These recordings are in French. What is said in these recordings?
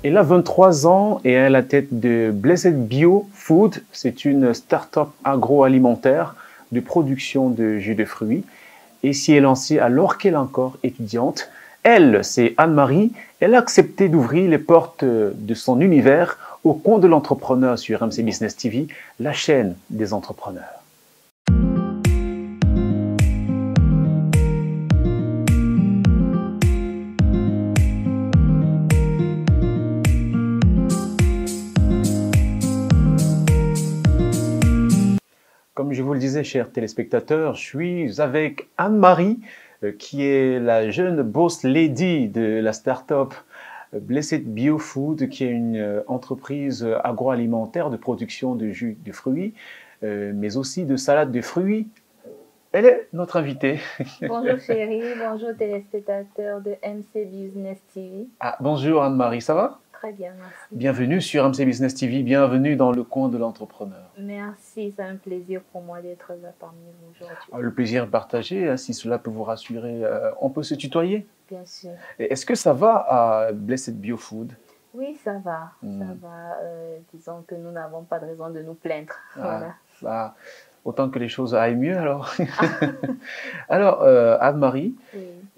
Elle a 23 ans et elle est à la tête de Blessed Bio Food. C'est une start-up agroalimentaire de production de jus de fruits et s'y est lancée alors qu'elle est encore étudiante. Elle, c'est Anne-Marie. Elle a accepté d'ouvrir les portes de son univers au compte de l'entrepreneur sur MC Business TV, la chaîne des entrepreneurs. Comme je vous le disais, chers téléspectateurs, je suis avec Anne-Marie, qui est la jeune boss lady de la start-up Blessed Bio Food, qui est une entreprise agroalimentaire de production de jus de fruits, mais aussi de salade de fruits. Elle est notre invitée. Bonjour chérie, bonjour téléspectateurs de MC Business TV. Ah, bonjour Anne-Marie, ça va? Très bien, merci. Bienvenue sur MC Business TV, bienvenue dans le coin de l'entrepreneur. Merci, c'est un plaisir pour moi d'être là parmi vous aujourd'hui. Le plaisir est partagé, si cela peut vous rassurer, on peut se tutoyer? Bien sûr. Est-ce que ça va à Blessed Bio Food? Oui, ça va, ça va. Disons que nous n'avons pas de raison de nous plaindre. Voilà. Bah, autant que les choses aillent mieux alors. Alors, Anne-Marie,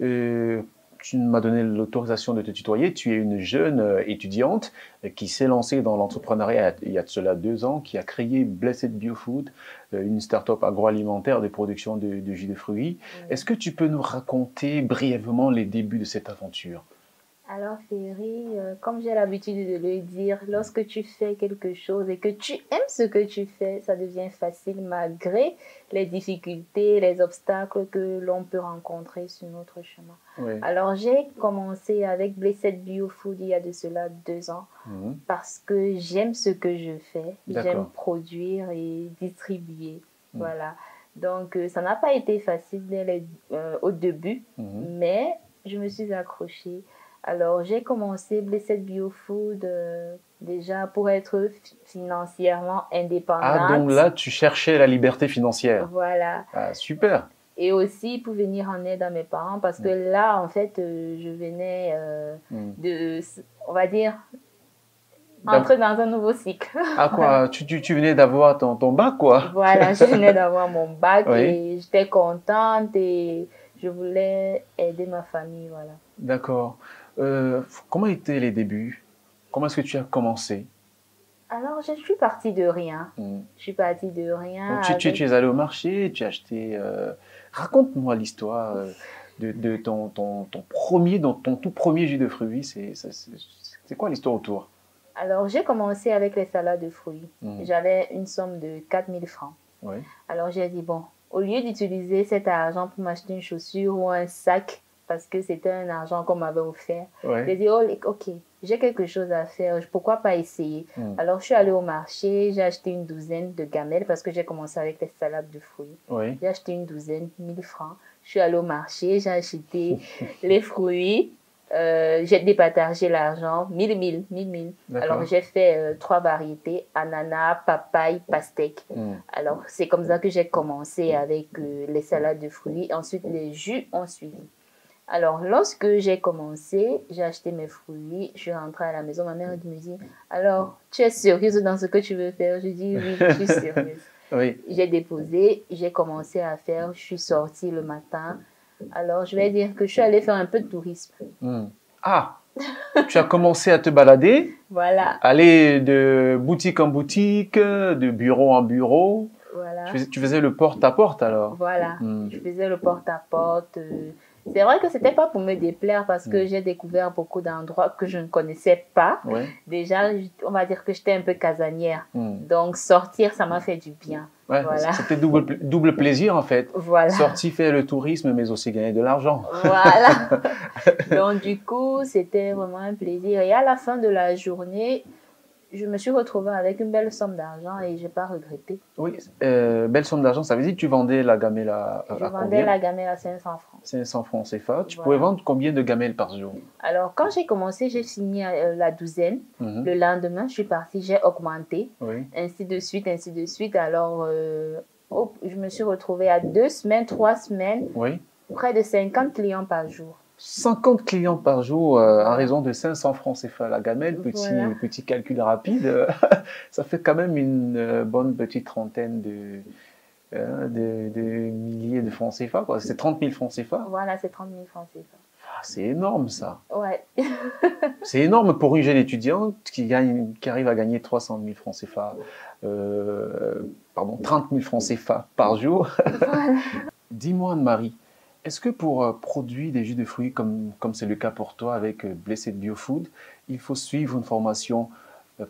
Oui. tu m'as donné l'autorisation de te tutoyer. Tu es une jeune étudiante qui s'est lancée dans l'entrepreneuriat il y a de cela 2 ans, qui a créé Blessed Bio Food, une start-up agroalimentaire de production de jus de fruits. Oui. Est-ce que tu peux nous raconter brièvement les débuts de cette aventure? Alors Ferry, comme j'ai l'habitude de le dire, lorsque tu fais quelque chose et que tu aimes ce que tu fais, ça devient facile malgré les difficultés, les obstacles que l'on peut rencontrer sur notre chemin. Oui. Alors j'ai commencé avec Blessed Bio Food il y a de cela 2 ans parce que j'aime ce que je fais, j'aime produire et distribuer. Voilà. Donc ça n'a pas été facile au début, mais je me suis accrochée. Alors, j'ai commencé Blessed Bio Food déjà pour être financièrement indépendante. Ah, donc là, tu cherchais la liberté financière. Voilà. Ah, super. Et aussi pour venir en aide à mes parents parce que là, en fait, je venais de, on va dire, entrer dans un nouveau cycle. Ah quoi, tu venais d'avoir ton bac, quoi. Voilà, je venais d'avoir mon bac Oui. et j'étais contente et je voulais aider ma famille, voilà. D'accord. Comment étaient les débuts? Comment est-ce que tu as commencé? Alors, je suis partie de rien. Je suis partie de rien. Donc, tu es allé au marché, tu as acheté... Raconte-moi l'histoire de ton tout premier jus de fruits. C'est quoi l'histoire autour? Alors, j'ai commencé avec les salades de fruits. J'avais une somme de 4000 francs. Oui. Alors, j'ai dit, bon, au lieu d'utiliser cet argent pour m'acheter une chaussure ou un sac, parce que c'était un argent qu'on m'avait offert, j'ai dit, oh, ok, j'ai quelque chose à faire, pourquoi pas essayer? Alors, je suis allée au marché, j'ai acheté une douzaine de gamelles parce que j'ai commencé avec les salades de fruits. J'ai acheté une douzaine, 1000 francs. Je suis allée au marché, j'ai acheté les fruits, j'ai départagé l'argent, 1000. Alors, j'ai fait 3 variétés, ananas, papaye, pastèque. Alors, c'est comme ça que j'ai commencé avec les salades de fruits. Ensuite, les jus ont suivi. Alors, lorsque j'ai commencé, j'ai acheté mes fruits, je suis rentrée à la maison, ma mère me dit, alors, tu es sérieuse dans ce que tu veux faire? Je dis, oui, je suis sérieuse. J'ai déposé, j'ai commencé à faire, je suis sortie le matin. Alors, je vais dire que je suis allée faire un peu de tourisme. Ah, tu as commencé à te balader, voilà. Aller de boutique en boutique, de bureau en bureau. Voilà. Tu faisais le porte-à-porte alors? Voilà, je faisais le porte-à-porte. C'est vrai que ce n'était pas pour me déplaire parce que j'ai découvert beaucoup d'endroits que je ne connaissais pas. Déjà, on va dire que j'étais un peu casanière. Donc, sortir, ça m'a fait du bien. Voilà. C'était double plaisir en fait. Voilà. Sortir faire le tourisme, mais aussi gagner de l'argent. Voilà. Donc, du coup, c'était vraiment un plaisir. Et à la fin de la journée, je me suis retrouvée avec une belle somme d'argent et je n'ai pas regretté. Oui, belle somme d'argent, ça veut dire que tu vendais la gamelle à combien? Je vendais la gamelle à 500 francs. 500 francs CFA. Tu pouvais vendre combien de gamelles par jour? Alors, quand j'ai commencé, j'ai fini la douzaine. Le lendemain, je suis partie, j'ai augmenté. Ainsi de suite, ainsi de suite. Alors, je me suis retrouvée à 2 semaines, 3 semaines, près de 50 clients par jour. 50 clients par jour à raison de 500 francs CFA la gamelle, petit calcul rapide, ça fait quand même une bonne petite trentaine de milliers de francs CFA, quoi. C'est 30 000 francs CFA. Voilà, c'est 30 000 francs CFA. Ah, c'est énorme, ça. Ouais. C'est énorme pour une jeune étudiante qui arrive à gagner 300 000 francs CFA, 30 000 francs CFA par jour. Voilà. Dis-moi, Anne-Marie, est-ce que pour produire des jus de fruits, comme c'est le cas pour toi avec Blessed Biofood, il faut suivre une formation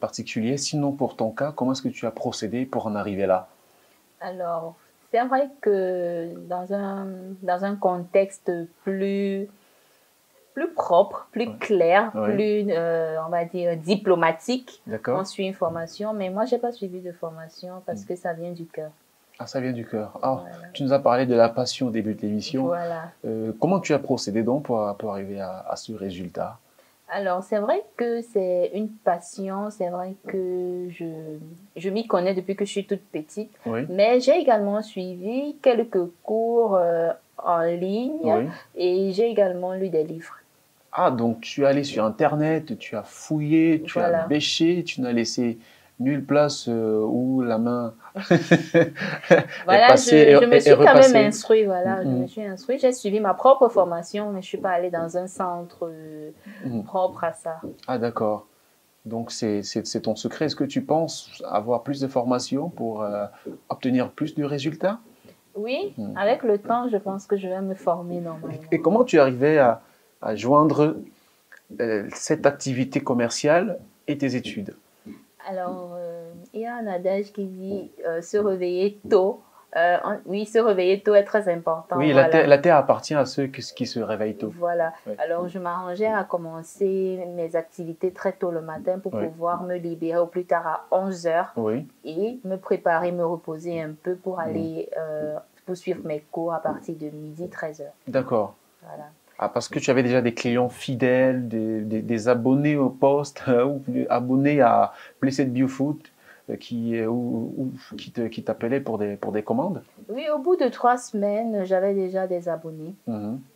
particulière? Sinon, pour ton cas, comment est-ce que tu as procédé pour en arriver là? Alors, c'est vrai que dans un contexte plus propre, plus clair, plus, on va dire, diplomatique, on suit une formation. Mais moi, je n'ai pas suivi de formation parce que ça vient du cœur. Ah, ça vient du cœur. Ah, voilà. Tu nous as parlé de la passion au début de l'émission. Voilà. Comment tu as procédé donc pour arriver à ce résultat? Alors, c'est vrai que c'est une passion, c'est vrai que je m'y connais depuis que je suis toute petite, mais j'ai également suivi quelques cours en ligne et j'ai également lu des livres. Ah, donc tu es allé sur Internet, tu as fouillé, tu as bêché, tu n'as laissé nulle place où la main voilà, est passée je me suis quand même instruite, voilà, je me suis instruite, j'ai suivi ma propre formation, mais je ne suis pas allée dans un centre propre à ça. Ah, d'accord. Donc, c'est ton secret. Est-ce que tu penses avoir plus de formation pour obtenir plus de résultats? Oui, avec le temps, je pense que je vais me former normalement. Et comment tu arrivais à joindre cette activité commerciale et tes études? Alors, il y a un adage qui dit se réveiller tôt. Oui, se réveiller tôt est très important. Oui, voilà. la terre appartient à ceux qui se réveillent tôt. Voilà. Oui. Alors, je m'arrangeais à commencer mes activités très tôt le matin pour pouvoir me libérer au plus tard à 11 h et me préparer, me reposer un peu pour aller poursuivre mes cours à partir de midi, 13 h. D'accord. Voilà. Ah, parce que tu avais déjà des clients fidèles, des abonnés au poste, ou abonnés à Blessed Biofood qui t'appelaient pour des commandes? Oui, au bout de 3 semaines, j'avais déjà des abonnés.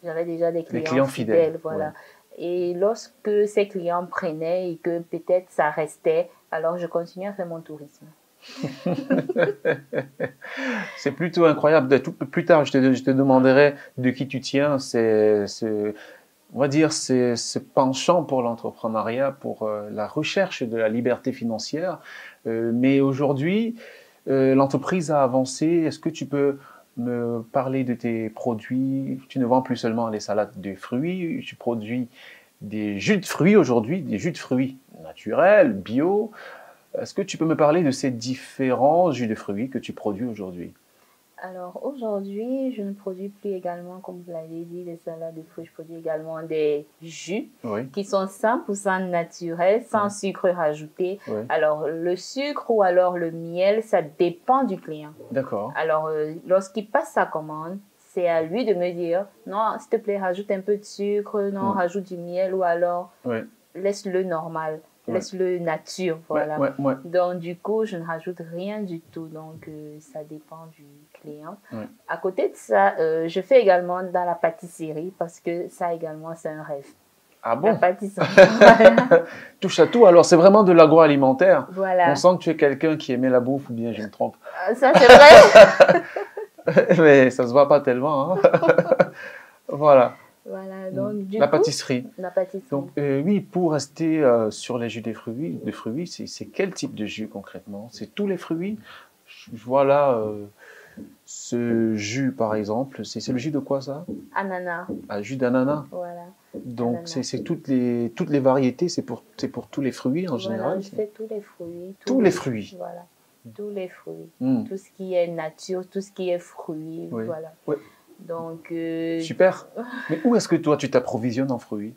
J'avais déjà des clients fidèles. Voilà. Et lorsque ces clients prenaient et que peut-être ça restait, alors je continuais à faire mon tourisme. C'est plutôt incroyable. Plus tard, je te demanderai de qui tu tiens. On va dire, ce penchant pour l'entrepreneuriat, pour la recherche de la liberté financière. Mais aujourd'hui, l'entreprise a avancé. Est-ce que tu peux me parler de tes produits? Tu ne vends plus seulement les salades de fruits, tu produis des jus de fruits aujourd'hui, des jus de fruits naturels, bio. Est-ce que tu peux me parler de ces différents jus de fruits que tu produis aujourd'hui? Alors aujourd'hui, je ne produis plus également, comme vous l'avez dit, des salades de fruits. Je produis également des jus qui sont 100% naturels, sans sucre rajouté. Alors le sucre ou alors le miel, ça dépend du client. D'accord. Alors lorsqu'il passe sa commande, c'est à lui de me dire, non, s'il te plaît, rajoute un peu de sucre, non, rajoute du miel ou alors laisse-le normal. Laisse-le nature, voilà. Donc, du coup, je ne rajoute rien du tout. Donc, ça dépend du client. À côté de ça, je fais également dans la pâtisserie parce que ça également, c'est un rêve. Ah bon? La pâtisserie. Touche à tout. Alors, c'est vraiment de l'agroalimentaire. Voilà. On sent que tu es quelqu'un qui aimait la bouffe ou bien je me trompe. Ça, c'est vrai. Mais ça ne se voit pas tellement. Hein. Voilà. Voilà, donc du la coup, pâtisserie. La pâtisserie. Donc, oui, pour rester sur les jus de fruits, c'est quel type de jus concrètement? C'est tous les fruits? Je vois là ce jus par exemple. C'est le jus de quoi ça? Ananas. Un jus d'ananas. Voilà. Donc, c'est toutes les variétés, c'est pour tous les fruits en général? Je fais tous les fruits. Tous les fruits? Voilà. Tous les fruits. Tout ce qui est nature, tout ce qui est fruits. Voilà. Oui. Donc, super. Mais où est-ce que toi, tu t'approvisionnes en fruits?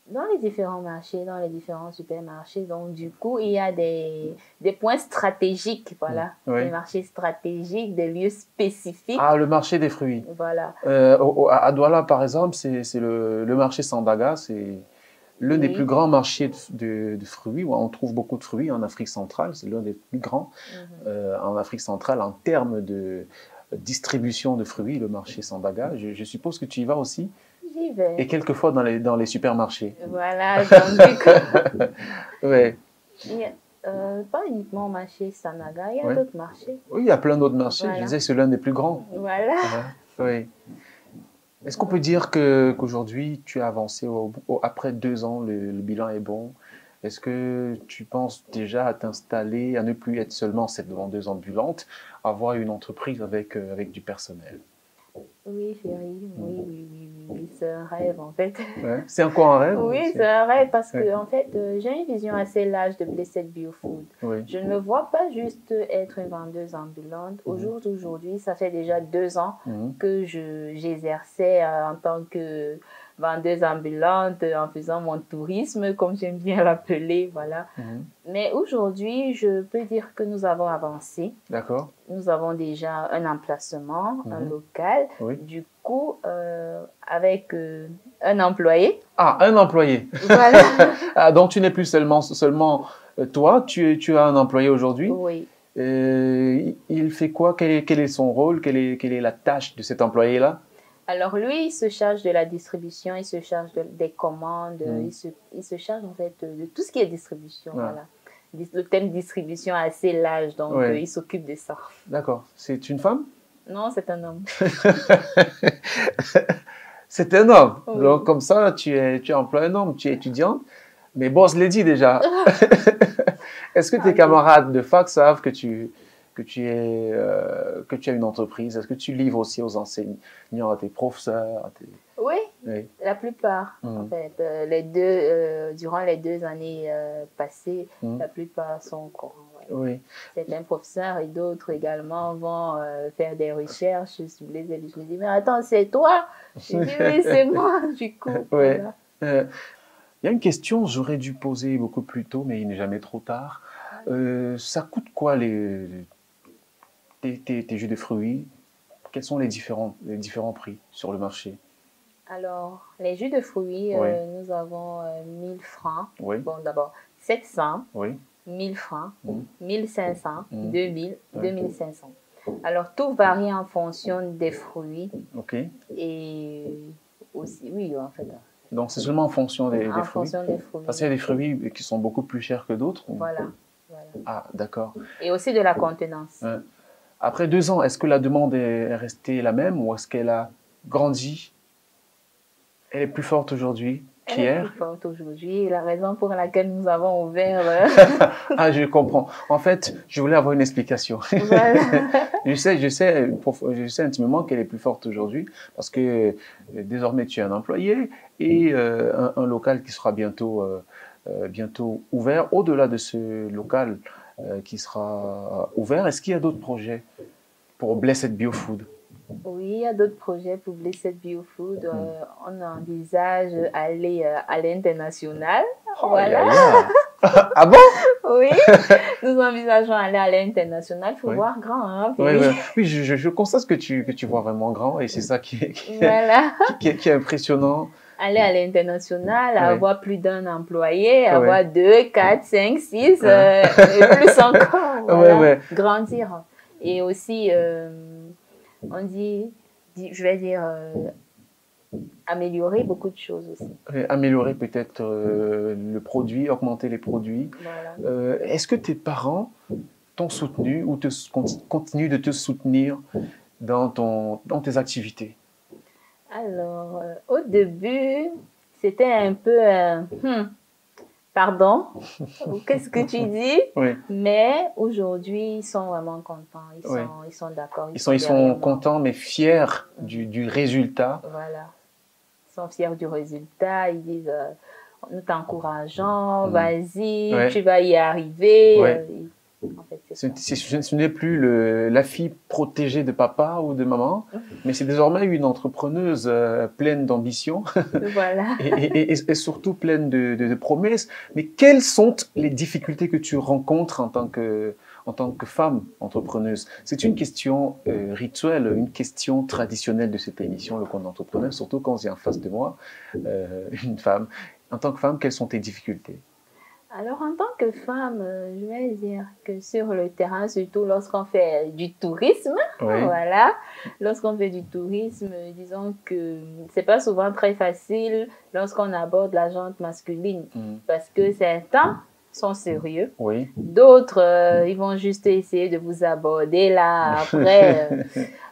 Dans les différents marchés, dans les différents supermarchés. Donc, du coup, il y a des points stratégiques, voilà. Des marchés stratégiques, des lieux spécifiques. Ah, le marché des fruits. Voilà. À Douala, par exemple, c'est le marché Sandaga. C'est l'un des plus grands marchés de fruits, où on trouve beaucoup de fruits en Afrique centrale. C'est l'un des plus grands en Afrique centrale en termes de distribution de fruits, le marché Sandaga. Je suppose que tu y vas aussi? j'y vais. Et quelquefois dans les supermarchés. Voilà, donc du coup... Ouais. Pas uniquement au marché Sanaga, il y a Ouais. d'autres marchés. Oui, il y a plein d'autres marchés. Voilà. Je disais, c'est l'un des plus grands. Voilà. Oui. Est-ce qu'on peut dire qu'aujourd'hui, tu as avancé après 2 ans, le bilan est bon? Est-ce que tu penses déjà à t'installer, à ne plus être seulement cette vendeuse ambulante, avoir une entreprise avec du personnel? Oui, chérie, oui, c'est un rêve en fait. Ouais. C'est encore un rêve? Oui, c'est un rêve parce que en fait, j'ai une vision assez large de Blessed Biofood. Oui. Je ne me vois pas juste être une vendeuse ambulante. Au jour d'aujourd'hui, ça fait déjà 2 ans que j'exerçais en tant que vendeuse ambulante en faisant mon tourisme, comme j'aime bien l'appeler, voilà. Mais aujourd'hui, je peux dire que nous avons avancé. D'accord. Nous avons déjà un emplacement, un local. Oui. Du coup, avec un employé. Ah, un employé. Voilà. Ah, donc tu n'es plus seulement toi, tu as un employé aujourd'hui. Oui. Il fait quoi? Quel est son rôle? Quelle est la tâche de cet employé-là? Alors lui, il se charge de la distribution, il se charge des commandes, il se charge en fait de tout ce qui est distribution. Voilà. Le thème distribution est assez large, donc il s'occupe de ça. D'accord. C'est une femme? Non, c'est un homme. C'est un homme. Oui. Donc comme ça, tu emploies un homme, tu es étudiante. Mais boss l'a dit déjà. Est-ce que tes camarades de fac savent que tu as une entreprise? Est-ce que tu livres aussi aux enseignants, à tes professeurs? Oui, Oui, la plupart. En fait, durant les 2 années passées, la plupart sont au courant. Ouais. Oui. Certains professeurs et d'autres également vont faire des recherches sur les élèves. Je me dis, mais attends, c'est toi? Je dis, oui, c'est moi, du coup. Oui. Voilà. Il y a une question que j'aurais dû poser beaucoup plus tôt, mais il n'est jamais trop tard. Ça coûte quoi tes jus de fruits? Quels sont les différents prix sur le marché? Alors, les jus de fruits, nous avons 1000 francs. Oui. Bon, d'abord, 700, Oui. 1000 francs, 1500, 2000, 2500. Alors, tout varie en fonction des fruits. OK. Et aussi, oui, en fait. Donc, c'est seulement en fonction des fruits? En fonction des fruits. Parce qu'il y a des fruits qui sont beaucoup plus chers que d'autres? Voilà. Ah, d'accord. Et aussi de la contenance. Après 2 ans, est-ce que la demande est restée la même ou est-ce qu'elle a grandi? Elle est plus forte aujourd'hui qu'hier? Elle est plus forte aujourd'hui. La raison pour laquelle nous avons ouvert... Ah, je comprends. En fait, je voulais avoir une explication. Voilà. Je sais intimement qu'elle est plus forte aujourd'hui parce que désormais tu es un employé et un local qui sera bientôt ouvert. Au-delà de ce local qui sera ouvert, est-ce qu'il y a d'autres projets pour Blessed Biofood? Oui, il y a d'autres projets pour Blessed Biofood. On envisage aller à l'international. Oh, voilà. Ah bon? Oui, nous envisageons aller à l'international. Il faut voir grand. Hein, oui, je constate que tu vois vraiment grand et c'est ça qui est impressionnant. Aller à l'international, avoir plus d'un employé, avoir 2, 4, 5, 6 et plus encore. Voilà. Grandir. Et aussi, je vais dire, améliorer beaucoup de choses aussi. Améliorer peut-être le produit, augmenter les produits. Voilà. Est-ce que tes parents t'ont soutenu ou continuent de te soutenir dans tes activités? Alors, au début, c'était un peu... pardon, qu'est-ce que tu dis? Oui. Mais aujourd'hui, ils sont vraiment contents. Ils sont d'accord. Ils sont contents, mais fiers du résultat. Voilà. Ils sont fiers du résultat. Ils disent, nous t'encourageons, vas-y, tu vas y arriver. En fait, ce n'est plus la fille protégée de papa ou de maman, mais c'est désormais une entrepreneuse pleine d'ambition voilà. et surtout pleine de promesses. Mais quelles sont les difficultés que tu rencontres en tant que femme entrepreneuse? C'est une question rituelle, une question traditionnelle de cette émission, Le Conte d'entrepreneur, surtout quand j'ai en face de moi une femme. En tant que femme, quelles sont tes difficultés? Alors, en tant que femme, je vais dire que sur le terrain, surtout lorsqu'on fait du tourisme, Oui. voilà, lorsqu'on fait du tourisme, disons que c'est pas souvent très facile lorsqu'on aborde la gente masculine, parce que certains sont sérieux, Oui. d'autres, ils vont juste essayer de vous aborder là, après,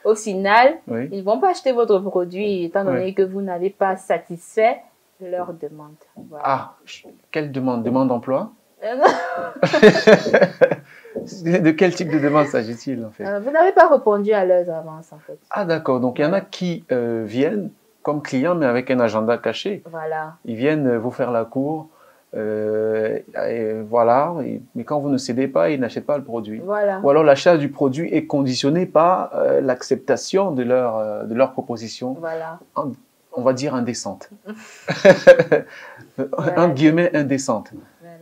au final, Oui. ils vont pas acheter votre produit, étant donné que vous n'avez pas satisfait leur demande. Voilà. Ah, quelle demande? Demande d'emploi? De quel type de demande s'agit-il en fait? Vous n'avez pas répondu à leurs avances en fait. Ah d'accord, donc il y en a qui viennent comme clients mais avec un agenda caché. Voilà. Ils viennent vous faire la cour, voilà, mais quand vous ne cédez pas, ils n'achètent pas le produit. Voilà. Ou alors l'achat du produit est conditionné par l'acceptation de leur proposition. Voilà. On va dire indécente. Voilà. En guillemets, indécente. Voilà.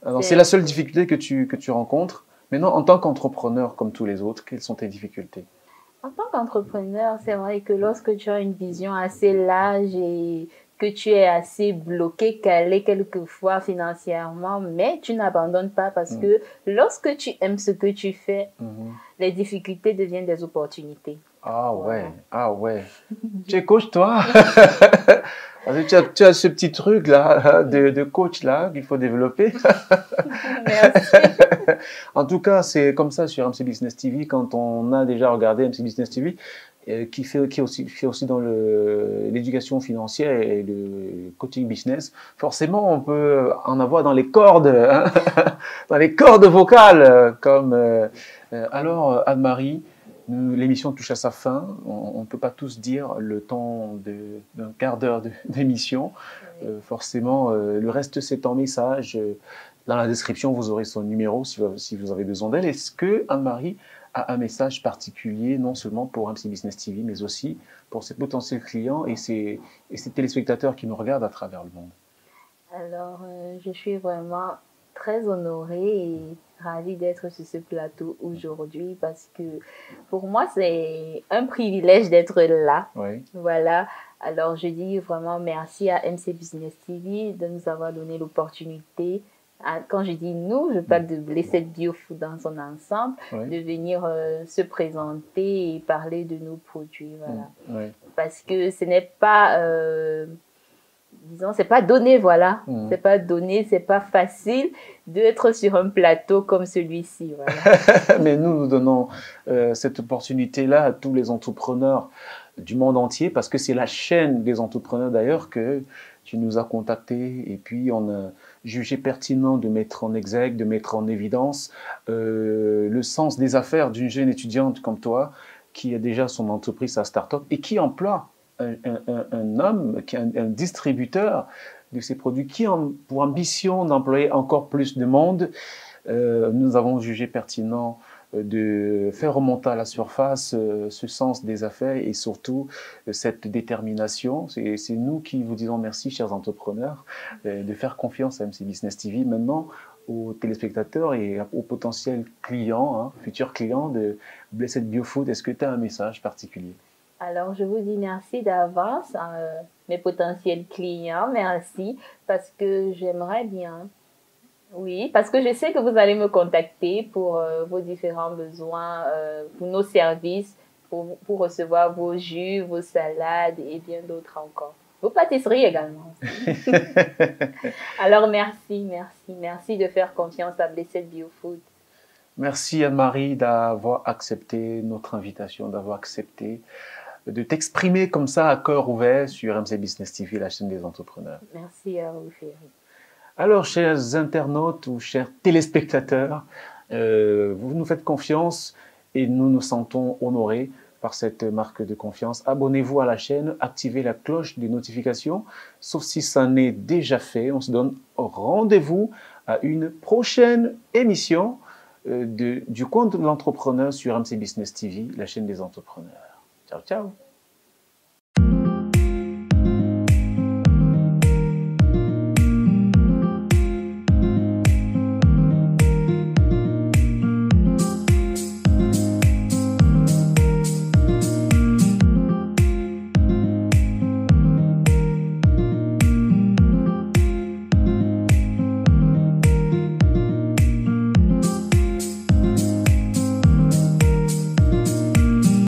Alors, c'est la seule difficulté que tu rencontres. Maintenant, en tant qu'entrepreneur, comme tous les autres, quelles sont tes difficultés? En tant qu'entrepreneur, c'est vrai que lorsque tu as une vision assez large et que tu es assez bloqué, calé quelquefois financièrement, mais tu n'abandonnes pas parce que lorsque tu aimes ce que tu fais, les difficultés deviennent des opportunités. Ah ouais, ah ouais. Tu es coach, toi? Tu as ce petit truc là de coach là qu'il faut développer. Merci. En tout cas, c'est comme ça sur MC Business TV quand on a déjà regardé MC Business TV qui fait aussi dans l'éducation financière et le coaching business. Forcément, on peut en avoir dans les cordes, hein, dans les cordes vocales comme alors Anne-Marie. L'émission touche à sa fin. On ne peut pas tous dire le temps d'un quart d'heure d'émission. Forcément, le reste, c'est en message. Dans la description, vous aurez son numéro si vous avez besoin d'elle. Est-ce que Anne-Marie a un message particulier, non seulement pour MC Business TV, mais aussi pour ses potentiels clients et ses téléspectateurs qui nous regardent à travers le monde? Alors, je suis vraiment très honorée et ravie d'être sur ce plateau aujourd'hui parce que pour moi, c'est un privilège d'être là. Oui. Voilà. Alors, je dis vraiment merci à MC Business TV de nous avoir donné l'opportunité. Quand je dis nous, je parle de Blessed Bio Food dans son ensemble, de venir se présenter et parler de nos produits. Voilà. Parce que ce n'est pas... disons, c'est pas donné, voilà. C'est pas donné, c'est pas facile d'être sur un plateau comme celui-ci, voilà. Mais nous donnons cette opportunité-là à tous les entrepreneurs du monde entier parce que c'est la chaîne des entrepreneurs d'ailleurs que tu nous as contactés et puis on a jugé pertinent de mettre en exergue, de mettre en évidence le sens des affaires d'une jeune étudiante comme toi qui a déjà son entreprise, sa start-up et qui emploie un homme, qui est un distributeur de ces produits, qui a pour ambition d'employer encore plus de monde. Nous avons jugé pertinent de faire remonter à la surface ce sens des affaires et surtout cette détermination. C'est nous qui vous disons merci, chers entrepreneurs, de faire confiance à MC Business TV. Maintenant, aux téléspectateurs et aux potentiels clients, hein, futurs clients de Blessed Bio Food, est-ce que tu as un message particulier? Alors, je vous dis merci d'avance à mes potentiels clients. Merci parce que j'aimerais bien. Oui, parce que je sais que vous allez me contacter pour vos différents besoins, pour nos services, pour recevoir vos jus, vos salades et bien d'autres encore. Vos pâtisseries également. Alors, merci de faire confiance à Blessed Bio Food. Merci Anne-Marie d'avoir accepté notre invitation, d'avoir accepté de t'exprimer comme ça à cœur ouvert sur MC Business TV, la chaîne des entrepreneurs. Merci à vous, Ferry. Alors, chers internautes ou chers téléspectateurs, vous nous faites confiance et nous nous sentons honorés par cette marque de confiance. Abonnez-vous à la chaîne, activez la cloche des notifications, sauf si ça n'est déjà fait. On se donne rendez-vous à une prochaine émission du compte de l'entrepreneur sur MC Business TV, la chaîne des entrepreneurs. Ciao, ciao.